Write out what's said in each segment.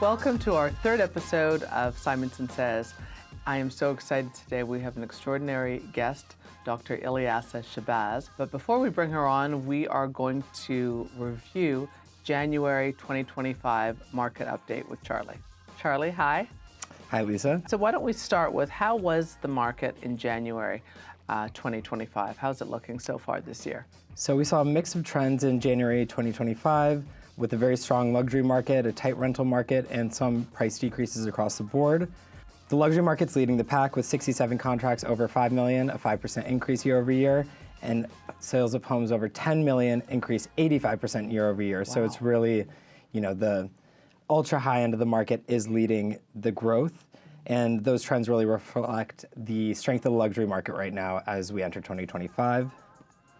Welcome to our third episode of Simonsen Says. I am so excited today. We have an extraordinary guest, Dr. Ilyasah Shabazz. But before we bring her on, we are going to review January 2025 market update with Charlie. Charlie, hi. Hi, Lisa. So why don't we start with how was the market in January 2025? How's it looking so far this year? So we saw a mix of trends in January 2025 with a very strong luxury market, a tight rental market, and some price decreases across the board. The luxury market's leading the pack with 67 contracts over 5 million, a 5% increase year over year, and sales of homes over 10 million increased 85% year over year. Wow. So it's really, the ultra high end of the market is leading the growth. And those trends really reflect the strength of the luxury market right now as we enter 2025.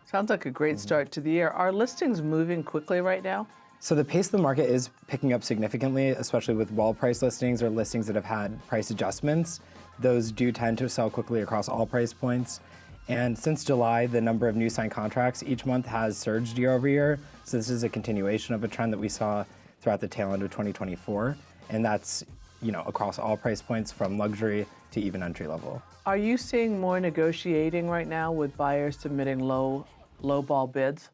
Sounds like a great start to the year. Are listings moving quickly right now? So the pace of the market is picking up significantly, especially with well-priced listings or listings that have had price adjustments. Those do tend to sell quickly across all price points. And since July, the number of new signed contracts each month has surged year over year. So this is a continuation of a trend that we saw throughout the tail end of 2024. And that's, across all price points from luxury to even entry level. Are you seeing more negotiating right now with buyers submitting low ball bids?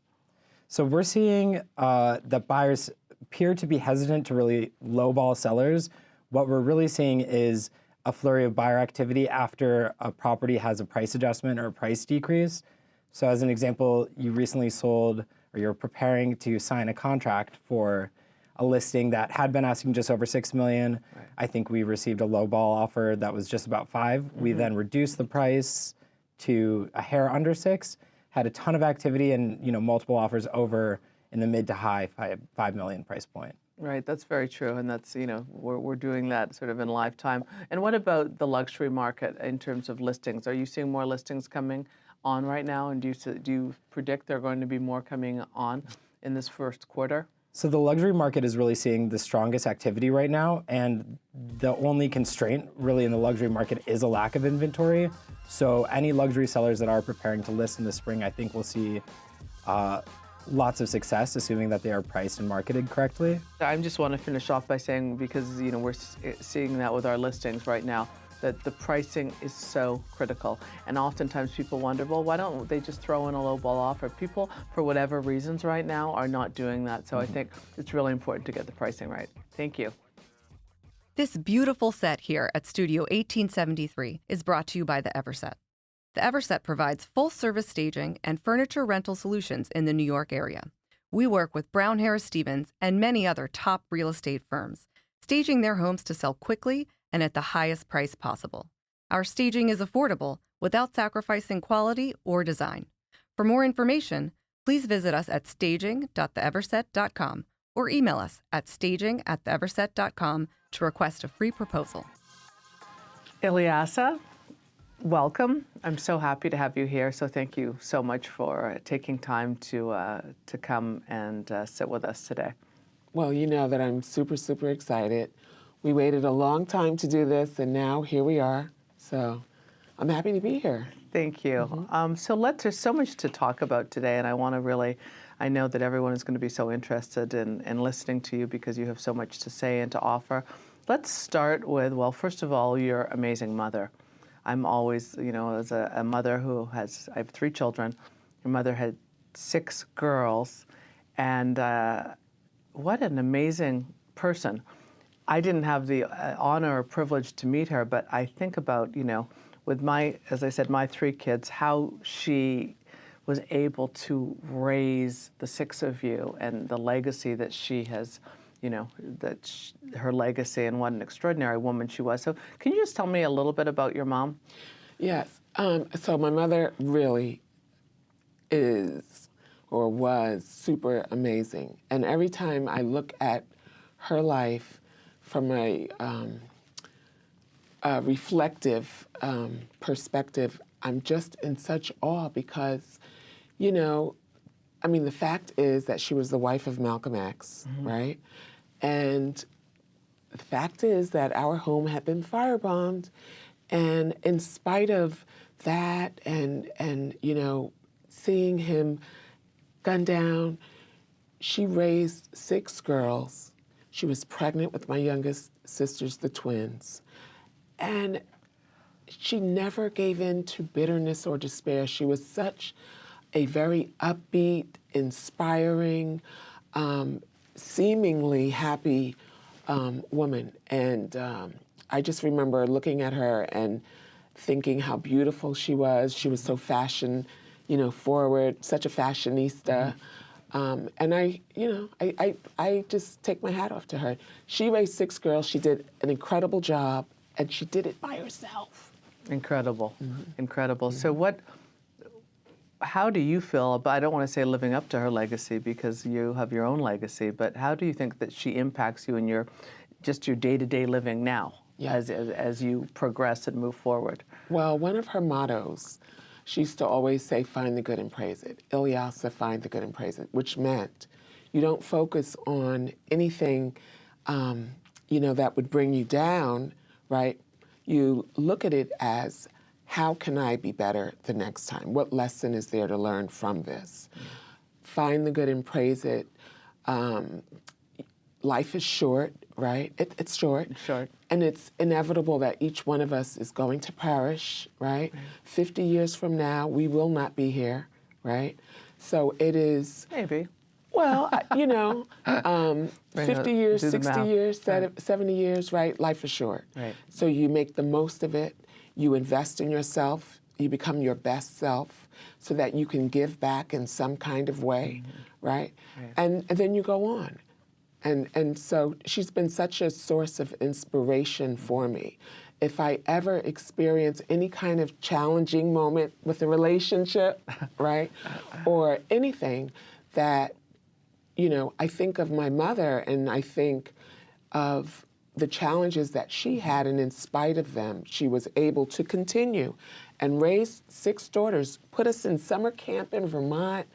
So we're seeing that buyers appear to be hesitant to really lowball sellers. What we're really seeing is a flurry of buyer activity after a property has a price adjustment or a price decrease. So as an example, you recently sold or you're preparing to sign a contract for a listing that had been asking just over 6 million. Right. I think we received a lowball offer that was just about 5. Mm-hmm. We then reduced the price to a hair under 6. Had a ton of activity and multiple offers over in the mid to high 5 million price point. Right, that's very true, and that's we're doing that sort of in lifetime. And what about the luxury market in terms of listings? Are you seeing more listings coming on right now, and do you predict there are going to be more coming on in this first quarter? So the luxury market is really seeing the strongest activity right now, and the only constraint really in the luxury market is a lack of inventory. So any luxury sellers that are preparing to list in the spring, I think we'll see lots of success, assuming that they are priced and marketed correctly. I just want to finish off by saying, because we're seeing that with our listings right now, that the pricing is so critical. And oftentimes people wonder, well, why don't they just throw in a lowball offer? People, for whatever reasons right now, are not doing that. So I think it's really important to get the pricing right. Thank you. This beautiful set here at Studio 1873 is brought to you by the Everset. The Everset provides full-service staging and furniture rental solutions in the New York area. We work with Brown Harris Stevens and many other top real estate firms, staging their homes to sell quickly and at the highest price possible. Our staging is affordable without sacrificing quality or design. For more information, please visit us at staging.theeverset.com or email us at staging@theeverset.com to request a free proposal. Ilyasah, welcome. I'm so happy to have you here. So thank you so much for taking time to come and sit with us today. Well, you know that I'm super, super excited. We waited a long time to do this, and now here we are. So I'm happy to be here. Thank you. Mm-hmm. There's so much to talk about today, and I know that everyone is going to be so interested in listening to you because you have so much to say and to offer. Let's start with, well, first of all, your amazing mother. I'm always, as a mother I have 3 children. Your mother had 6 girls, and what an amazing person. I didn't have the honor or privilege to meet her, but I think about, with as I said, my 3 kids, how she was able to raise the 6 of you and the legacy that she has, her legacy and what an extraordinary woman she was. So can you just tell me a little bit about your mom? Yes. So my mother really is or was super amazing. And every time I look at her life from a reflective perspective, I'm just in such awe because, the fact is that she was the wife of Malcolm X, mm-hmm. right? And the fact is that our home had been firebombed. And in spite of that and seeing him gunned down, she raised 6 girls She was pregnant with my youngest sisters, the twins. And she never gave in to bitterness or despair. She was such a very upbeat, inspiring, seemingly happy woman. And I just remember looking at her and thinking how beautiful she was. She was so fashion, forward, such a fashionista. And I just take my hat off to her. She raised 6 girls. She did an incredible job, and she did it by herself. Incredible, incredible. So how do you feel about, I don't want to say living up to her legacy because you have your own legacy, but how do you think that she impacts you in your day-to-day living now as you progress and move forward? Well, one of her mottos, she used to always say, find the good and praise it. Ilyasah, find the good and praise it, which meant you don't focus on anything, that would bring you down, right? You look at it as, how can I be better the next time? What lesson is there to learn from this? Find the good and praise it. Life is short, right? It's short. It's short. And it's inevitable that each one of us is going to perish, right? 50 years from now, we will not be here, right? So it is... Maybe. Well, 50 years, 60 years, 70 years, right? Life is short. Right. So you make the most of it. You invest in yourself. You become your best self so that you can give back in some kind of way, right? And then you go on. And so she's been such a source of inspiration for me. If I ever experience any kind of challenging moment with a relationship, right, or anything that, I think of my mother and I think of the challenges that she had, and in spite of them, she was able to continue and raise 6 daughters, put us in summer camp in Vermont,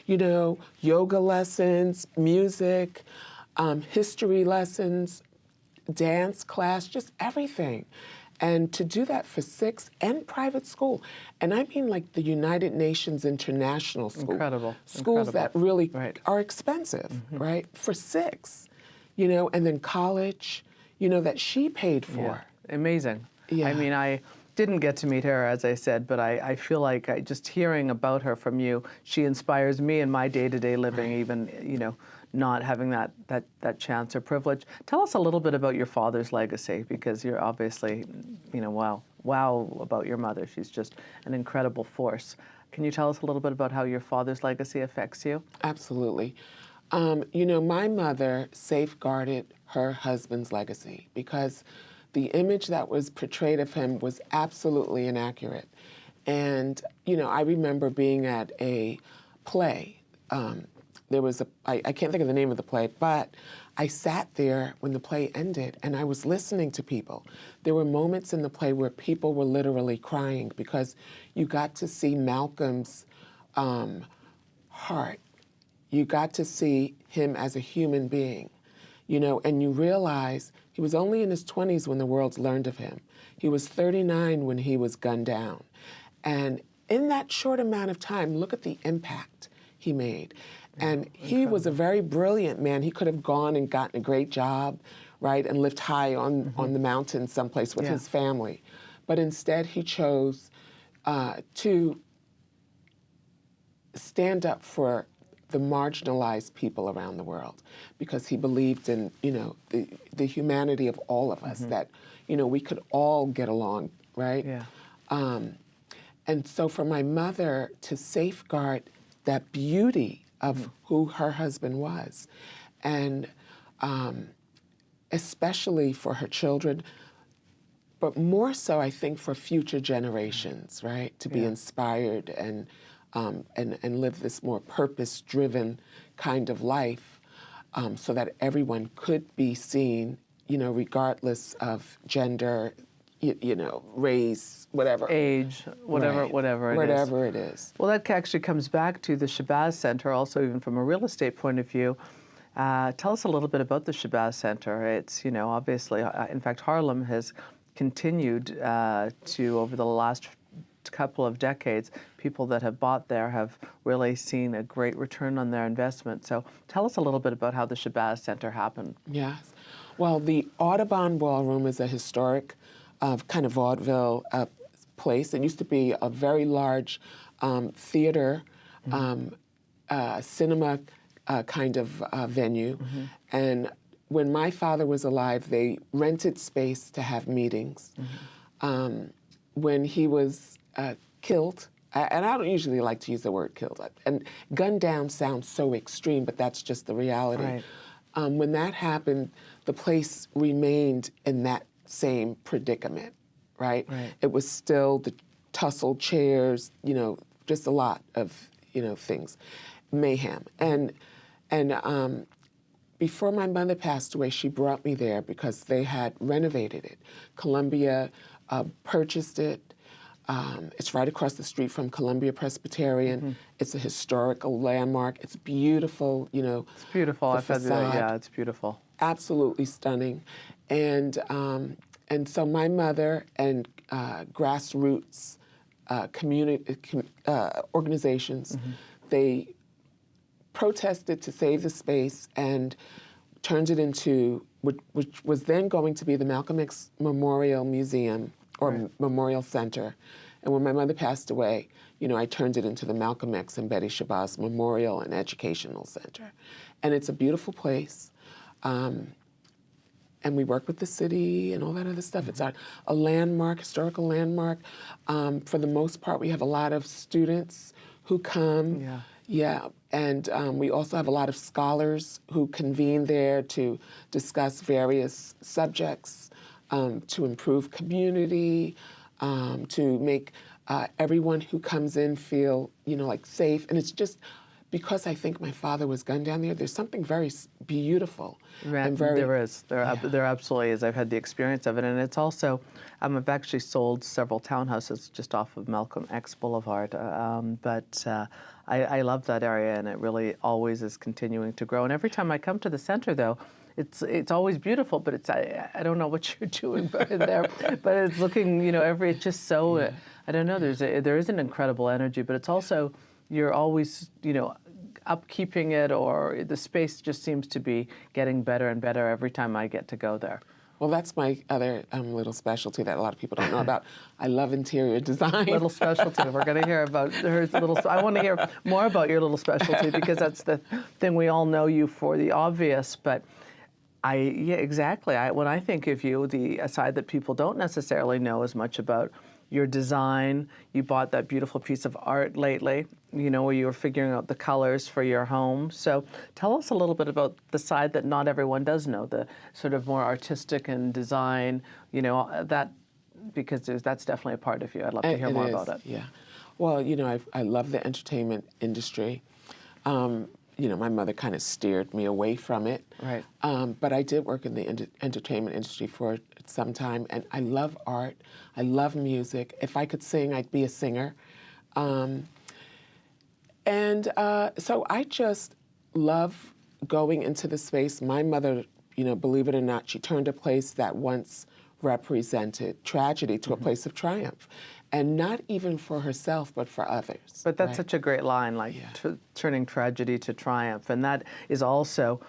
yoga lessons, music, history lessons, dance class, just everything. And to do that for 6 and private school. And I mean like the United Nations International School. Incredible. Schools that really are expensive, right? For 6, and then college, that she paid for. Yeah. Amazing. Yeah. I mean, I didn't get to meet her, as I said, but I feel like just hearing about her from you, she inspires me in my day-to-day living, even, not having that chance or privilege. Tell us a little bit about your father's legacy, because you're obviously, wow about your mother. She's just an incredible force. Can you tell us a little bit about how your father's legacy affects you? Absolutely. My mother safeguarded her husband's legacy because the image that was portrayed of him was absolutely inaccurate. And, I remember being at a play. There was I can't think of the name of the play, but I sat there when the play ended and I was listening to people. There were moments in the play where people were literally crying because you got to see Malcolm's heart. You got to see him as a human being, and you realize he was only in his 20s when the world learned of him. He was 39 when he was gunned down. And in that short amount of time, look at the impact he made. And he was a very brilliant man. He could have gone and gotten a great job, right, and lived high on the mountain someplace with his family. But instead, he chose to stand up for the marginalized people around the world because he believed in, the humanity of all of us, that, we could all get along, right? Yeah. And so for my mother to safeguard that beauty of who her husband was, and especially for her children, but more so, I think, for future generations, right? To be inspired and live this more purpose-driven kind of life, so that everyone could be seen, regardless of gender, race, whatever. Age, whatever it is. Well, that actually comes back to the Shabazz Center, also even from a real estate point of view. Tell us a little bit about the Shabazz Center. It's, obviously, in fact, Harlem has continued to, over the last last couple of decades, people that have bought there have really seen a great return on their investment. So tell us a little bit about how the Shabazz Center happened. Yes. Well, the Audubon Ballroom is a historic kind of vaudeville place. It used to be a very large theater, cinema kind of venue. And when my father was alive, they rented space to have meetings. When he was killed, and I don't usually like to use the word killed, and gunned down sounds so extreme, but that's just the reality. Right. When that happened, the place remained in that same predicament, right? It was still the tussled chairs, just a lot of, things, mayhem. And before my mother passed away, she brought me there because they had renovated it. Columbia purchased it. It's right across the street from Columbia Presbyterian. It's a historical landmark. It's beautiful, It's beautiful. I've had that. Yeah, it's beautiful. Absolutely stunning. And so my mother and grassroots community organizations, they protested to save the space and turned it into, which was then going to be the Malcolm X Memorial Museum or Memorial Center. And when my mother passed away, I turned it into the Malcolm X and Betty Shabazz Memorial and Educational Center. And it's a beautiful place. And we work with the city and all that other stuff. It's a landmark, historical landmark. For the most part, we have a lot of students who come. Yeah, and we also have a lot of scholars who convene there to discuss various subjects, to improve community, to make everyone who comes in feel, like safe. And it's just because I think my father was gunned down there, there's something very beautiful. And very, there is. There absolutely is. I've had the experience of it. And it's also, I've actually sold several townhouses just off of Malcolm X Boulevard. But I love that area, and it really always is continuing to grow. And every time I come to the center, though, it's always beautiful, but I don't know what you're doing there, but it's looking, it's just so, I don't know, there is an incredible energy, but it's also, you're always, upkeeping it, or the space just seems to be getting better and better every time I get to go there. Well, that's my other little specialty that a lot of people don't know about. I love interior design. Little specialty. We're going to hear about her little. I want to hear more about your little specialty because that's the thing we all know you for, the obvious. But exactly. When I think of you, the side that people don't necessarily know as much about, your design. You bought that beautiful piece of art lately, where you were figuring out the colors for your home. So tell us a little bit about the side that not everyone does know, the sort of more artistic and design, that, because that's definitely a part of you. I'd love to hear more about it. Yeah. Well, I love the entertainment industry. My mother kind of steered me away from it. Right. But I did work in the entertainment industry for some time, and I love art. I love music. If I could sing, I'd be a singer. So I just love going into the space. My mother, believe it or not, she turned a place that once represented tragedy to a place of triumph. And not even for herself, but for others. But that's such a great line, turning tragedy to triumph. And that is also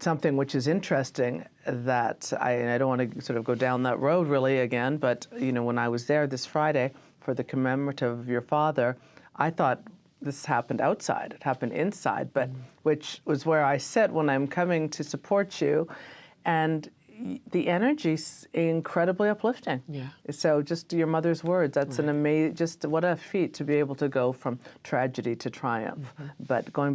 something which is interesting that I don't want to sort of go down that road really again, but when I was there this Friday for the commemorative of your father, I thought this happened outside. It happened inside, but which was where I sit when I'm coming to support you. And the energy's incredibly uplifting. Yeah. So just your mother's words, that's an amazing, just what a feat to be able to go from tragedy to triumph. But going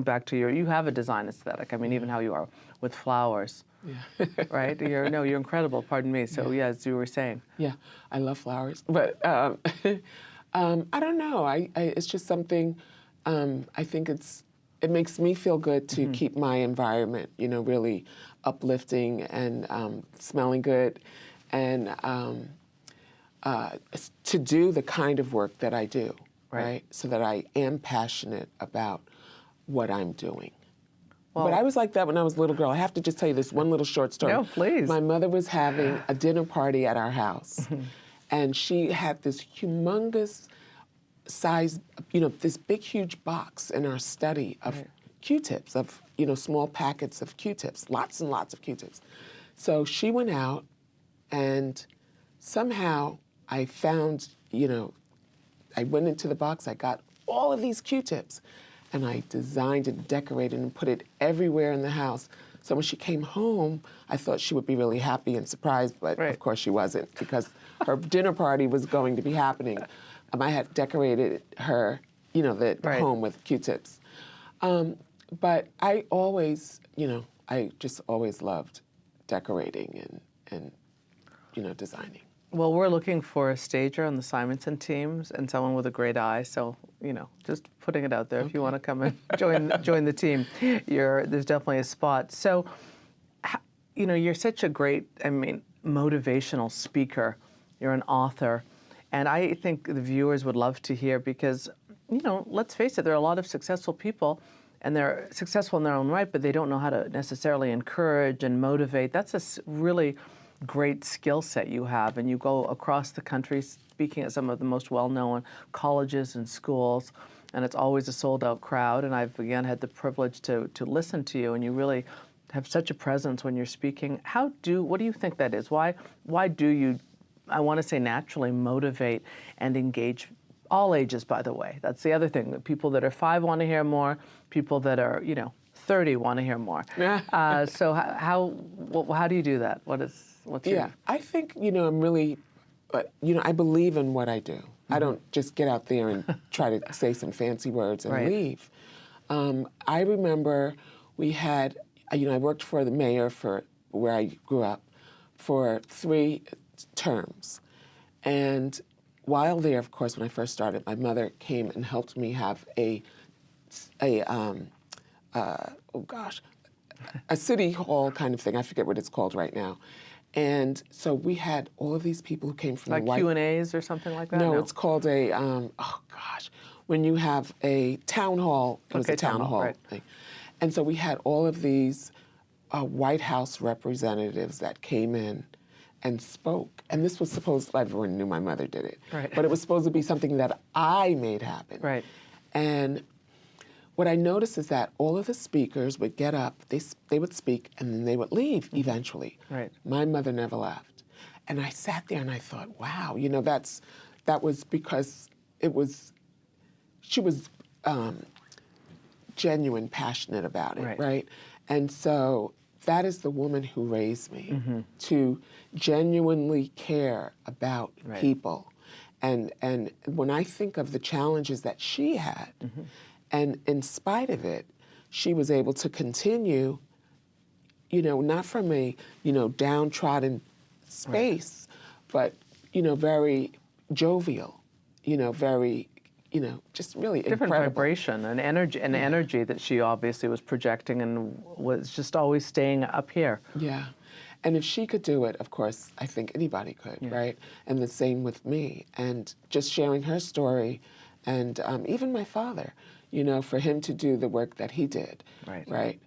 back to you have a design aesthetic. I mean, even how you are with flowers. Yeah. Right? You're incredible, pardon me. So as you were saying. Yeah, I love flowers. But I don't know, it's just something, I think it makes me feel good to keep my environment, really uplifting and smelling good, and to do the kind of work that I do, right? So that I am passionate about what I'm doing. Well, but I was like that when I was a little girl. I have to just tell you this one little short story. No, please. My mother was having a dinner party at our house, And she had this humongous size, this big, huge box in our study of Q-tips, of, small packets of Q-tips, lots and lots of Q-tips. So she went out, and somehow I found, I went into the box, I got all of these Q-tips, and I designed and decorated and put it everywhere in the house. So when she came home, I thought she would be really happy and surprised, but of course she wasn't, because her dinner party was going to be happening. I had decorated her, the home with Q-tips. But I always, I just always loved decorating and designing. Well, we're looking for a stager on the Simonsen teams and someone with a great eye. So, just putting it out there. If you want to come and join the team, there's definitely a spot. So, you're such a great, motivational speaker. You're an author. And I think the viewers would love to hear because, let's face it, there are a lot of successful people and they're successful in their own right, but they don't know how to necessarily encourage and motivate. That's a really great skill set you have, and you go across the country speaking at some of the most well-known colleges and schools, and it's always a sold-out crowd. And I've, again, had the privilege to listen to you, and you really have such a presence when you're speaking. What do you think that is? Why do you, I want to say naturally, motivate and engage all ages, by the way? That's the other thing. People that are 5 want to hear more. People that are, 30 want to hear more. So how do you do that? What's your... I think, I'm really, I believe in what I do. I don't just get out there and try to say some fancy words and leave. I remember we had, I worked for the mayor for where I grew up for 3 terms. And while there, of course, when I first started, my mother came and helped me have a city hall kind of thing. I forget what it's called right now. And so we had all of these people who came from like the white... Q&As or something like that? No, it's called a, when you have a town hall, it was a town hall thing. And so we had all of these White House representatives that came in and spoke. And this was supposed, everyone knew my mother did it, but it was supposed to be something that I made happen. And what I noticed is that all of the speakers would get up, they would speak, and then they would leave eventually. My mother never left. And I sat there and I thought, wow, that was because she was genuine, passionate about it, right? And so that is the woman who raised me, to genuinely care about people. And when I think of the challenges that she had, and in spite of it, she was able to continue, not from a, downtrodden space, but, very jovial, very, just really different incredible. Vibration and energy that she obviously was projecting and was just always staying up here. Yeah. And if she could do it, of course, I think anybody could, right? And the same with me. And just sharing her story, and even my father, for him to do the work that he did, right?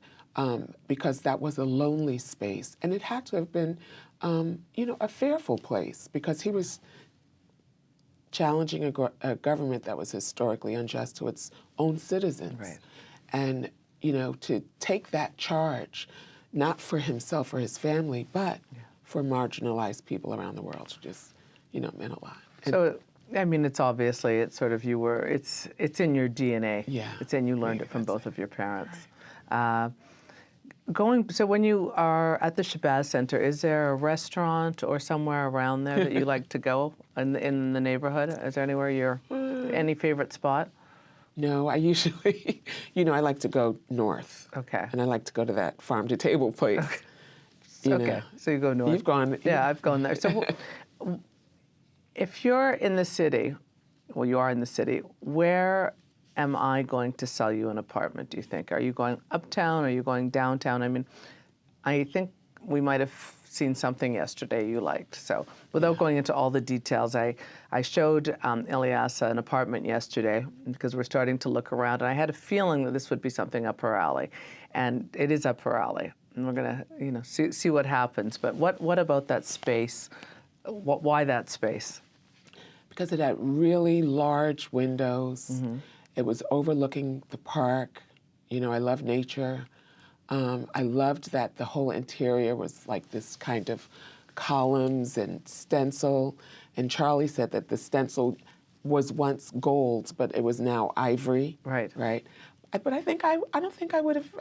Because that was a lonely space. And it had to have been, a fearful place, because he was challenging a government that was historically unjust to its own citizens. And, to take that charge, not for himself or his family, but for marginalized people around the world, just, meant a lot. So, it's obviously, it's sort of, it's in your DNA. It's in, you learned it from both of your parents. So when you are at the Shabazz Center, is there a restaurant or somewhere around there that you like to go in the neighborhood? Is there anywhere any favorite spot? No, I usually, I like to go north. And I like to go to that farm to table place. So you go north. You've gone. Yeah, I've gone there. So if you're in the city, well, you are in the city, where am I going to sell you an apartment, do you think? Are you going uptown? Are you going downtown? I think we might have seen something yesterday you liked. So without going into all the details, I showed Ilyasah an apartment yesterday because we're starting to look around, and I had a feeling that this would be something up her alley. And it is up her alley. And we're going to, see what happens. But what about that space? Why that space? because it had really large windows. It was overlooking the park. You know, I love nature. I loved that the whole interior was like this kind of columns and stencil. And Charlie said that the stencil was once gold, but it was now ivory. Right. Right. But I don't think I would have,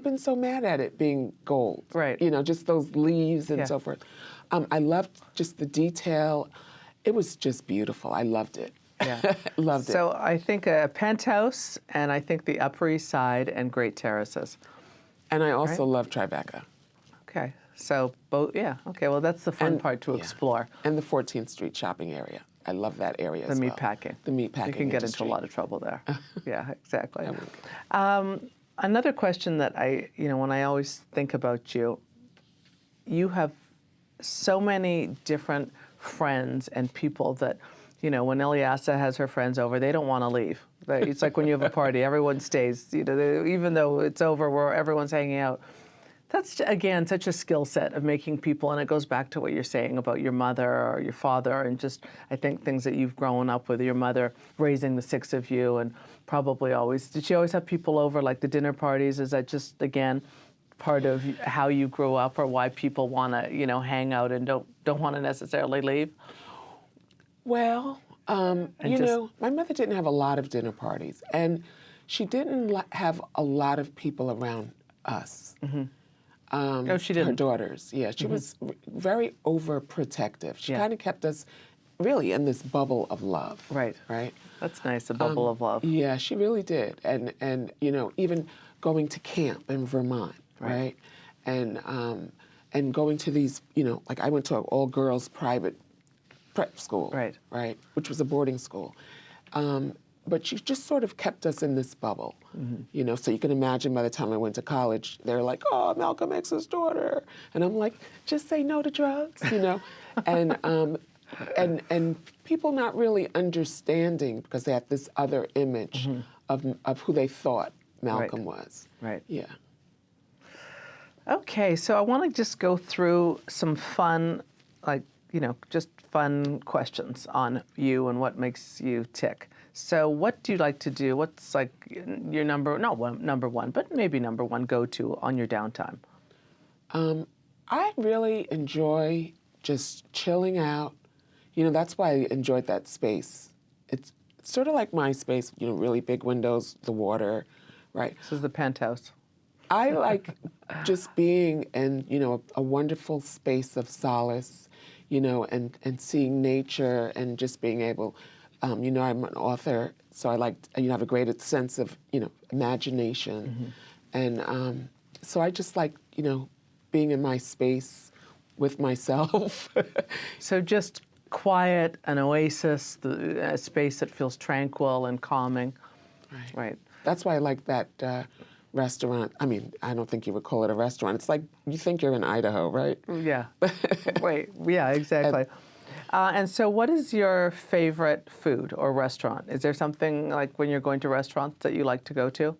been so mad at it being gold. Right. You know, just those leaves and so forth. I loved just the detail. It was just beautiful. I loved it. Yeah. Loved it. So I think a penthouse, and I think the Upper East Side and great terraces. And I also love Tribeca. Okay. So both, yeah. Okay. Well, that's the fun part to explore. And the 14th Street shopping area. I love that area as well. The meatpacking. The meatpacking. You can get into industry. a lot of trouble there. Yeah, exactly. I would. Another question that when I always think about you, you have so many different friends and people that, when Ilyasah has her friends over, they don't want to leave. It's like when you have a party, everyone stays, even though it's over, where everyone's hanging out. That's, again, such a skill set of making people, and it goes back to what you're saying about your mother or your father, and just, I think, things that you've grown up with, your mother raising the six of you, and probably always, did she always have people over, like the dinner parties? Is that just, again, part of how you grew up, or why people want to, hang out and don't want to necessarily leave? Well, my mother didn't have a lot of dinner parties, and she didn't have a lot of people around us. No, she didn't. Her daughters, yeah. She was very overprotective. She kind of kept us really in this bubble of love. Right. Right. That's nice, a bubble of love. Yeah, she really did. And even going to camp in Vermont, right? And going to these, like I went to an all-girls private prep school, right, which was a boarding school. But she just sort of kept us in this bubble, so you can imagine by the time I went to college, they're like, oh, Malcolm X's daughter. And I'm like, just say no to drugs, and people not really understanding because they had this other image of who they thought Malcolm was. Right. Yeah. Okay, so I want to just go through some fun, just fun questions on you and what makes you tick. So what do you like to do? What's like your number one, but maybe number one go-to on your downtime? I really enjoy just chilling out. That's why I enjoyed that space. It's sort of like my space, really big windows, the water, right? This is the penthouse. I like just being in, a wonderful space of solace, and seeing nature and just being able, I'm an author, so I like, have a greater sense of, imagination. And so I just like, being in my space with myself. So just quiet, an oasis, a space that feels tranquil and calming. Right. That's why I like that restaurant. I mean, I don't think you would call it a restaurant. It's like you think you're in Idaho, right? Yeah. Yeah, exactly. And so what is your favorite food or restaurant? Is there something like when you're going to restaurants that you like to go to?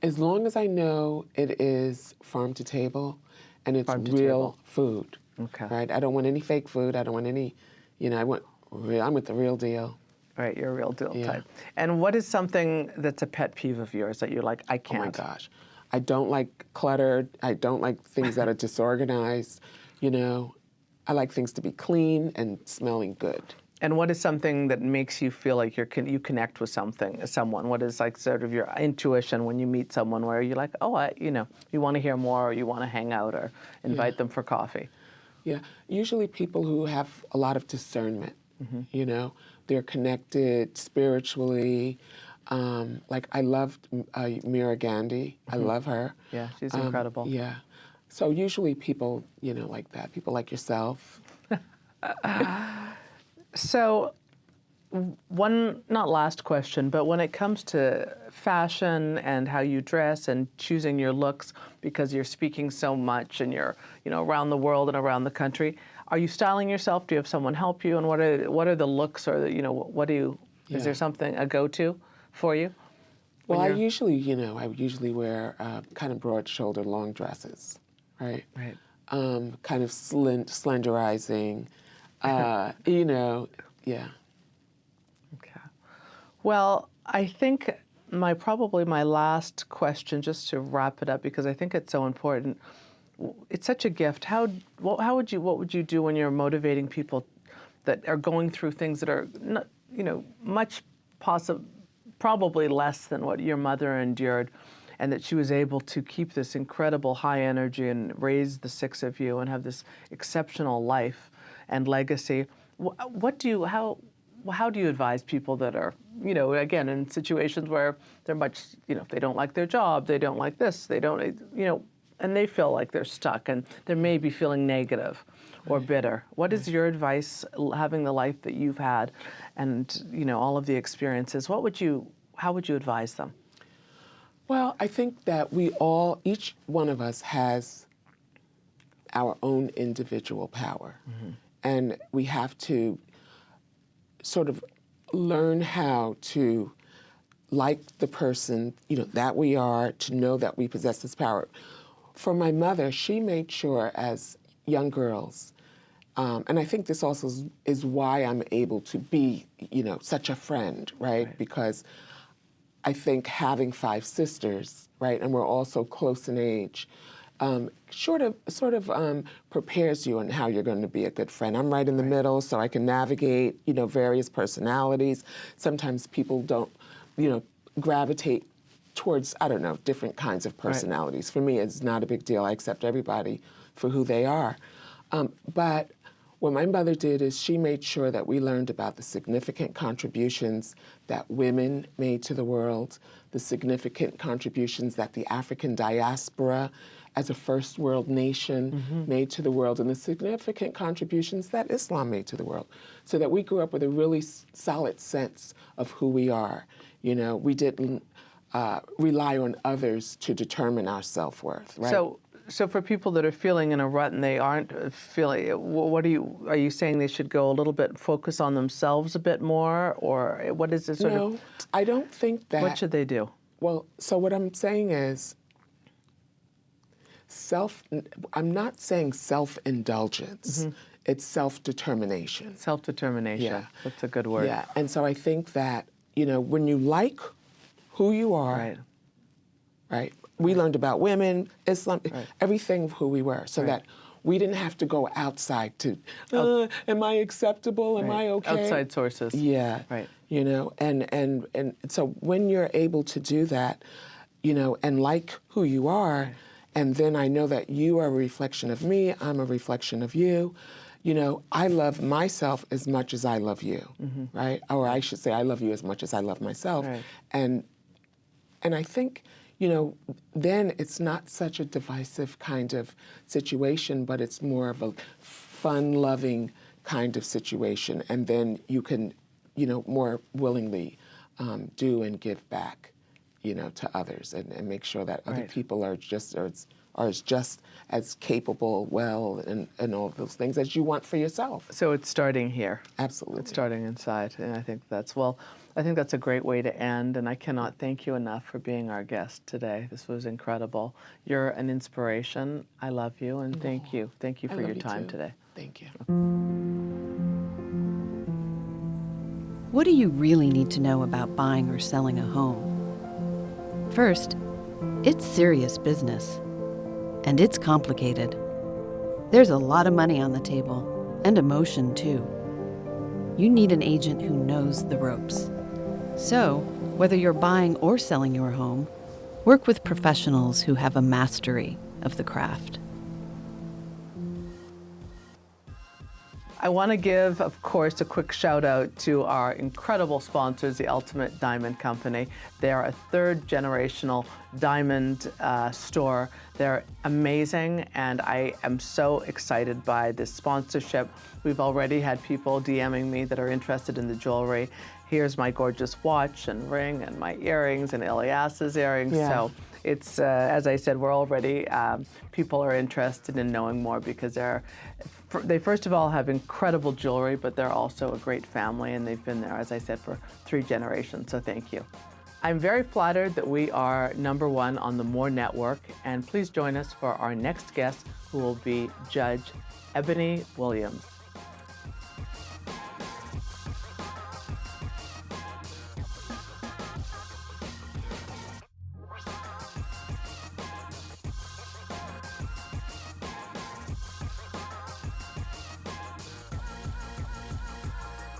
As long as I know it is farm to table and it's real food. Okay. Right? I don't want any fake food. I don't want any, I'm with the real deal. Right, you're a real deal type. And what is something that's a pet peeve of yours that you're like, I can't? Oh my gosh. I don't like cluttered. I don't like things that are disorganized. I like things to be clean and smelling good. And what is something that makes you feel like you connect with someone? What is like sort of your intuition when you meet someone where you're like, oh, you want to hear more, or you want to hang out, or invite them for coffee? Yeah, usually people who have a lot of discernment. They're connected spiritually. Like I loved Meera Gandhi. I love her. Yeah, she's incredible. Yeah. So usually people, like that, people like yourself. So one, not last question, but when it comes to fashion and how you dress and choosing your looks, because you're speaking so much and you're, around the world and around the country, are you styling yourself? Do you have someone help you? And what are the looks, or is there something, a go-to for you? Well, I usually wear kind of broad-shouldered long dresses, right? Right. Kind of slenderizing, yeah. Well, I think probably my last question, just to wrap it up, because I think it's so important. It's such a gift. What would you do when you're motivating people that are going through things that are not, probably less than what your mother endured, and that she was able to keep this incredible high energy and raise the six of you and have this exceptional life and legacy? How do you advise people that are, again, in situations where they're they don't like their job, they don't like this, they don't, and they feel like they're stuck and they may be feeling negative or bitter. What is your advice, having the life that you've had and, all of the experiences? How would you advise them? Well, I think that each one of us has our own individual power. And we have to sort of learn how to like the person, that we are, to know that we possess this power. For my mother, she made sure as young girls, and I think this also is why I'm able to be, such a friend, right? Because I think having 5 sisters, right, and we're all so close in age, sort of prepares you on how you're going to be a good friend. I'm right in the middle, so I can navigate, various personalities. Sometimes people don't, gravitate towards, different kinds of personalities. For me, it's not a big deal. I accept everybody for who they are. But what my mother did is she made sure that we learned about the significant contributions that women made to the world, the significant contributions that the African diaspora as a first world nation made to the world, and the significant contributions that Islam made to the world, so that we grew up with a really solid sense of who we are. We didn't rely on others to determine our self-worth, right? So for people that are feeling in a rut and they aren't feeling, are you saying they should go a little bit, focus on themselves a bit more, or what is this No, I don't think that. What should they do? Well, so what I'm saying is I'm not saying self-indulgence. It's self-determination. Self-determination. Yeah. That's a good word. Yeah, and so I think that, when you like who you are, right? We learned about women, Islam, everything of who we were, so that we didn't have to go outside to, am I acceptable? Am I okay? Outside sources. Yeah. Right. And so when you're able to do that, and like who you are, and then I know that you are a reflection of me, I'm a reflection of you, I love myself as much as I love you, right? Or I should say I love you as much as I love myself. Right. And I think, then it's not such a divisive kind of situation, but it's more of a fun-loving kind of situation. And then you can, more willingly do and give back, to others, and make sure that other people are just as capable, well, and all of those things as you want for yourself. So it's starting here. Absolutely. It's starting inside, and I think that's a great way to end, and I cannot thank you enough for being our guest today. This was incredible. You're an inspiration. I love you, and thank you. Thank you for your time today. Thank you. What do you really need to know about buying or selling a home? First, it's serious business, and it's complicated. There's a lot of money on the table, and emotion too. You need an agent who knows the ropes. So, whether you're buying or selling your home, work with professionals who have a mastery of the craft. I want to give, of course, a quick shout out to our incredible sponsors, the Ultimate Diamond Company. They are a third-generational diamond store. They're amazing, and I am so excited by this sponsorship. We've already had people DMing me that are interested in the jewelry. Here's my gorgeous watch and ring and my earrings and Ilyasah's earrings. Yeah. So it's, as I said, we're already, people are interested in knowing more because they first of all have incredible jewelry, but they're also a great family, and they've been there, as I said, for 3 generations, so thank you. I'm very flattered that we are #1 on the More Network, and please join us for our next guest, who will be Judge Ebony Williams.